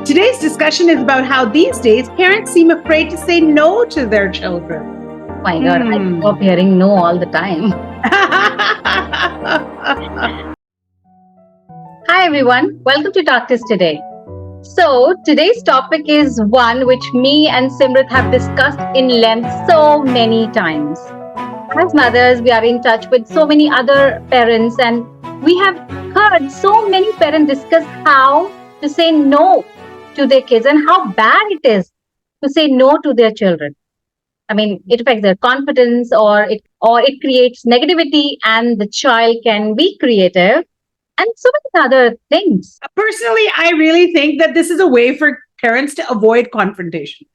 Today's discussion is about how these days parents seem afraid to say no to their children. My God, I stop hearing no all the time. Hi everyone, welcome to TalktousToday. So today's topic is one which me and Simrit have discussed in length so many times. As mothers, we are in touch with so many other parents, and we have heard so many parents discuss how to say no to their kids and how bad it is to say no to their children. I mean, it affects their confidence, or it creates negativity, and the child can be creative, and so many other things. Personally, I really think that this is a way for parents to avoid confrontation.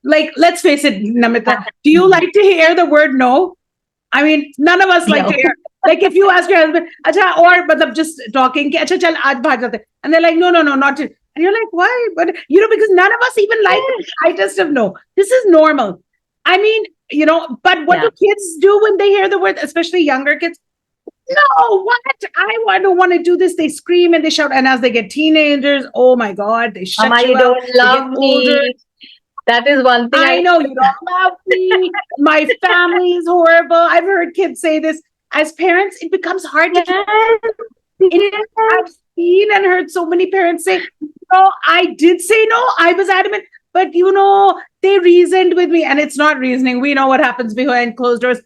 Like, let's face it, Namita, do you like to hear the word no? I mean, none of us like to hear. Like, if you ask your husband, Acha, or matlab, just talking, Acha, chal, aaj bhag jate. And they're like, no, not to. And you're like, why? But, because none of us even like the slightest of no. This is normal. I mean, but what do kids do when they hear the word, especially younger kids? No, what? I don't want to do this. They scream and they shout. And as they get teenagers, oh my God, they shut Mama, you you out. don't love me. That is one thing. I know you don't love me. My family is horrible. I've heard kids say this. As parents, it becomes hard to keep. I've seen and heard so many parents say, no, I did say no. I was adamant. But, they reasoned with me. And it's not reasoning. We know what happens behind closed doors.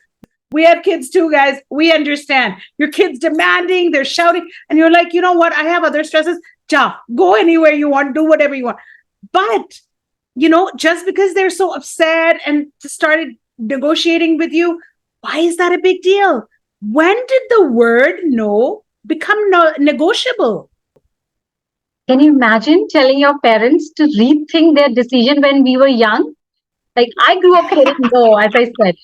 We have kids too, guys. We understand. Your kid's demanding, they're shouting. And you're like, you know what? I have other stresses. Ja, go anywhere you want, do whatever you want. But, just because they're so upset and started negotiating with you, why is that a big deal? When did the word no become negotiable? Can you imagine telling your parents to rethink their decision when we were young? Like, I grew up hearing no, as I said,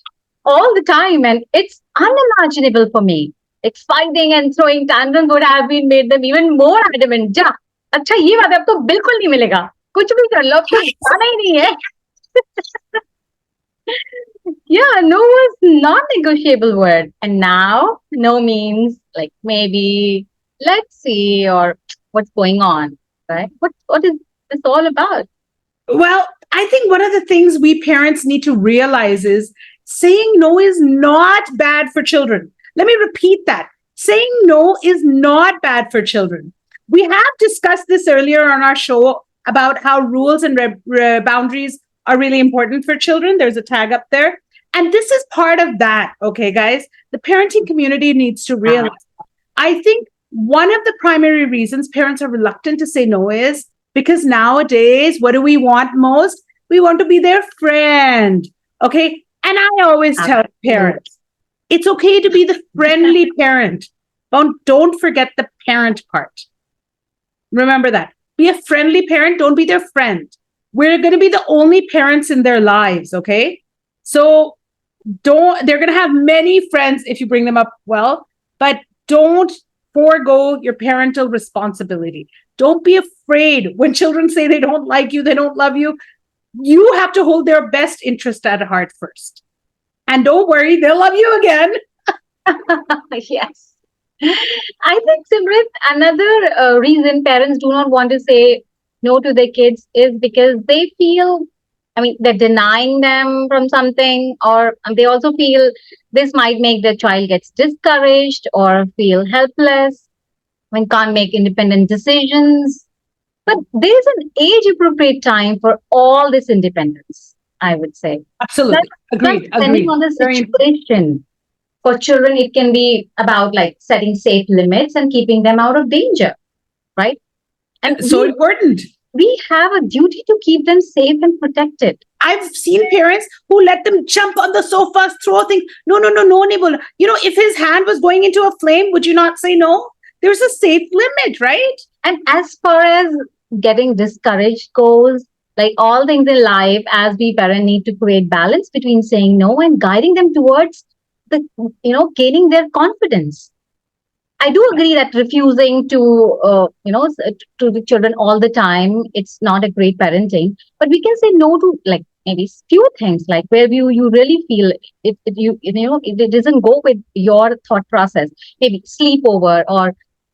all the time, and it's unimaginable for me. Like, fighting and throwing tantrums would have been made them even more adamant. Ja, अच्छा ये बात अब तो बिल्कुल नहीं मिलेगा. कुछ भी कर लो, अब तो जाना ही नहीं है. Yeah, no was non-negotiable word, and now no means like maybe, let's see, or what's going on, right? What is this all about? Well, I think one of the things we parents need to realize is saying no is not bad for children. Let me repeat that. Saying no is not bad for children. We have discussed this earlier on our show about how rules and boundaries are really important for children. There's a tag up there. And this is part of that, okay, guys? The parenting community needs to realize. I think one of the primary reasons parents are reluctant to say no is because nowadays, what do we want most? We want to be their friend, okay? And I always tell parents, it's okay to be the friendly parent. Don't forget the parent part. Remember that. Be a friendly parent. Don't be their friend. We're going to be the only parents in their lives, okay? So they're going to have many friends if you bring them up well, but don't forego your parental responsibility. Don't be afraid when children say they don't like you, they don't love you. You have to hold their best interest at heart first. And don't worry, they'll love you again. Yes. I think, Simrit, another reason parents do not want to say no to their kids is because they feel, they're denying them from something, or they also feel this might make the child gets discouraged or feel helpless, can't make independent decisions. But there's an age-appropriate time for all this independence, I would say. Absolutely. Agreed. Depending on the situation. For children, it can be about like setting safe limits and keeping them out of danger, right? And so important. We have a duty to keep them safe and protected. I've seen parents who let them jump on the sofas, throw things. No, Nibul. If his hand was going into a flame, would you not say no? There's a safe limit, right? And as far as getting discouraged goes, like all things in life, as we parents need to create balance between saying no and guiding them towards gaining their confidence. I do agree that refusing to the children all the time, it's not a great parenting. But we can say no to like maybe few things, like where you really feel it doesn't go with your thought process. Maybe sleepover, or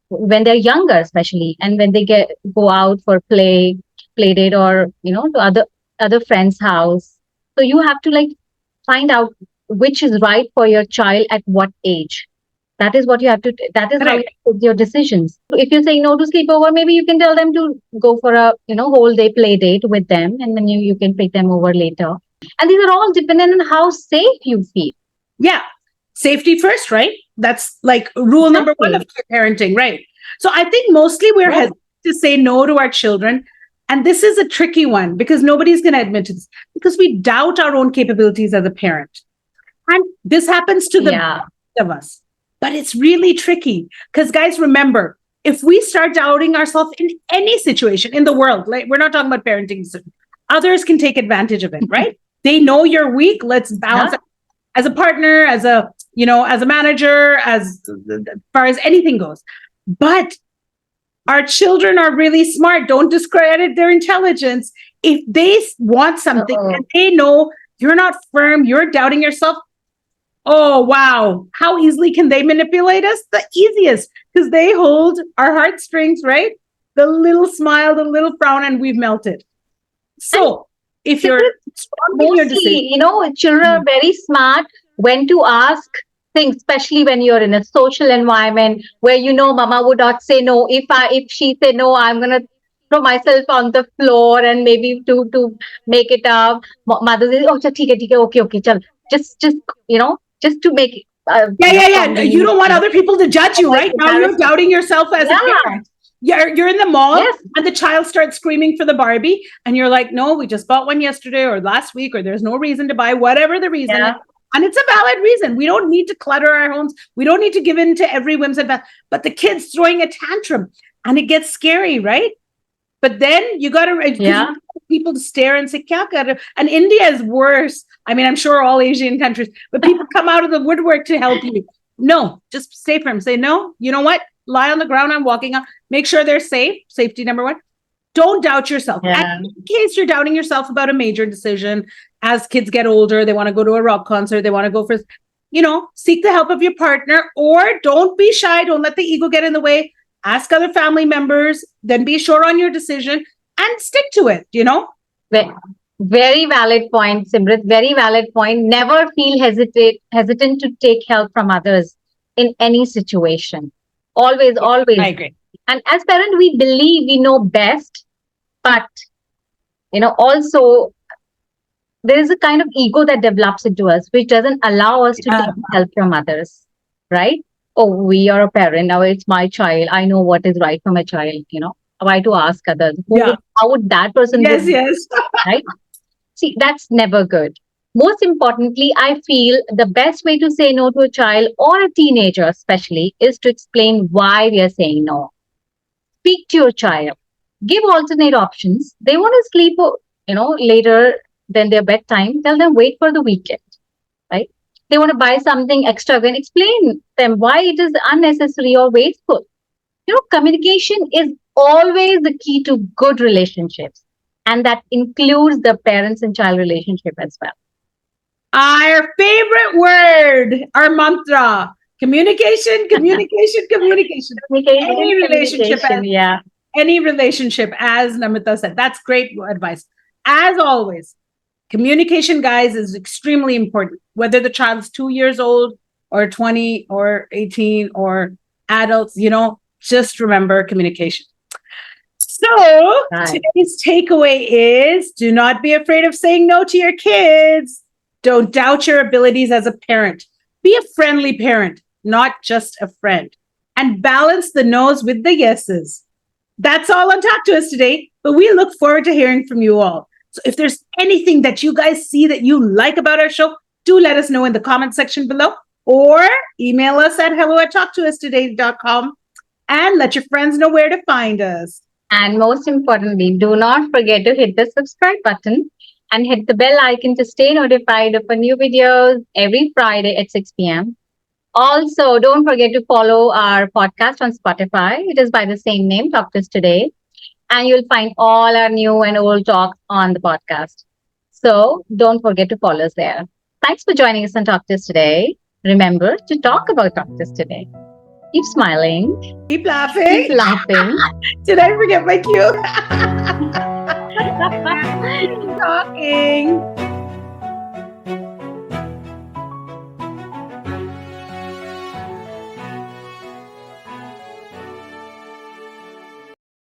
when they're younger, especially, and when they go out for play, play date or to other friends' house. So you have to like find out which is right for your child at what age. That is what you have to. That is how you Correct. take your decisions. If you're saying no to sleepover, maybe you can tell them to go for a whole day play date with them, and then you can pick them over later. And these are all dependent on how safe you feel. Yeah. Safety first, right? That's like rule number one of Exactly. parenting, right? So I think mostly we're Right. hesitant to say no to our children. And this is a tricky one because nobody's going to admit to this because we doubt our own capabilities as a parent. And this happens to the Yeah. best of us. But it's really tricky because, guys, remember, if we start doubting ourselves in any situation in the world, like we're not talking about parenting, others can take advantage of it, right? They know you're weak. Let's balance Yeah. as a partner, as a manager, as far as anything goes. But our children are really smart. Don't discredit their intelligence. If they want something Uh-oh. and they know you're not firm, you're doubting yourself, oh, wow. How easily can they manipulate us? The easiest, because they hold our heartstrings, right? The little smile, the little frown, and we've melted. So if you're strong in your decision, Mostly, children are very smart when to ask things, especially when you're in a social environment where mama would not say no. If she say no, I'm gonna throw myself on the floor and maybe to make it up. Mother says, oh, theek hai, okay, chal. Just to make it, yeah. You convenient, don't want other people to judge you, avoid right? Now you're embarrassment. doubting yourself as a Yeah. parent. You're in the mall Yes. and the child starts screaming for the Barbie, and you're like, no, we just bought one yesterday or last week, or there's no reason to buy, whatever the reason is. Yeah. And it's a valid reason. We don't need to clutter our homes. We don't need to give in to every whims and but the kid's throwing a tantrum and it gets scary, right? But then you got to Yeah. people to stare and say, Kya kar rahe ho?" And India is worse. I mean, I'm sure all Asian countries, but people come out of the woodwork to help you. No, just say for them. Say, no, you know what? Lie on the ground. I'm walking on. Make sure they're safe. Safety number one. Don't doubt yourself. Yeah. And in case you're doubting yourself about a major decision, as kids get older, they want to go to a rock concert, they want to go for, seek the help of your partner, or don't be shy. Don't let the ego get in the way. Ask other family members, then be sure on your decision and stick to it. Very valid point, Simrit. Very valid point. Never feel hesitant to take help from others in any situation. Always, always. I agree. And as parents, we believe we know best, but also there is a kind of ego that develops into us, which doesn't allow us to take help from others, right? Oh, we are a parent now. It's my child. I know what is right for my child. Why to ask others? How would that person do? Yes. Right? See, that's never good. Most importantly, I feel the best way to say no to a child or a teenager, especially, is to explain why we are saying no. Speak to your child. Give alternate options. They want to sleep, later than their bedtime. Tell them wait for the weekend, right? They want to buy something extra. Then explain them why it is unnecessary or wasteful. Communication is always the key to good relationships, and that includes the parents and child relationship as well. Our favorite word, our mantra, communication. Any relationship, Yeah. any relationship, as Namita said. That's great advice. As always, communication, guys, is extremely important. Whether the child's 2 years old or 20 or 18 or adults, just remember communication. So today's takeaway is do not be afraid of saying no to your kids. Don't doubt your abilities as a parent. Be a friendly parent, not just a friend. And balance the no's with the yeses. That's all on Talk to Us today, but we look forward to hearing from you all. So if there's anything that you guys see that you like about our show, do let us know in the comment section below or email us at hello@talktoustoday.com and let your friends know where to find us. And most importantly, do not forget to hit the subscribe button and hit the bell icon to stay notified of our new videos every Friday at 6 p.m. Also, don't forget to follow our podcast on Spotify. It is by the same name, Talk to Us Today. And you'll find all our new and old talks on the podcast. So don't forget to follow us there. Thanks for joining us on Talk to Us Today. Remember to talk about Talk to Us Today. Keep smiling. Keep laughing. Keep laughing. Did I forget my cue? Yeah, keep talking.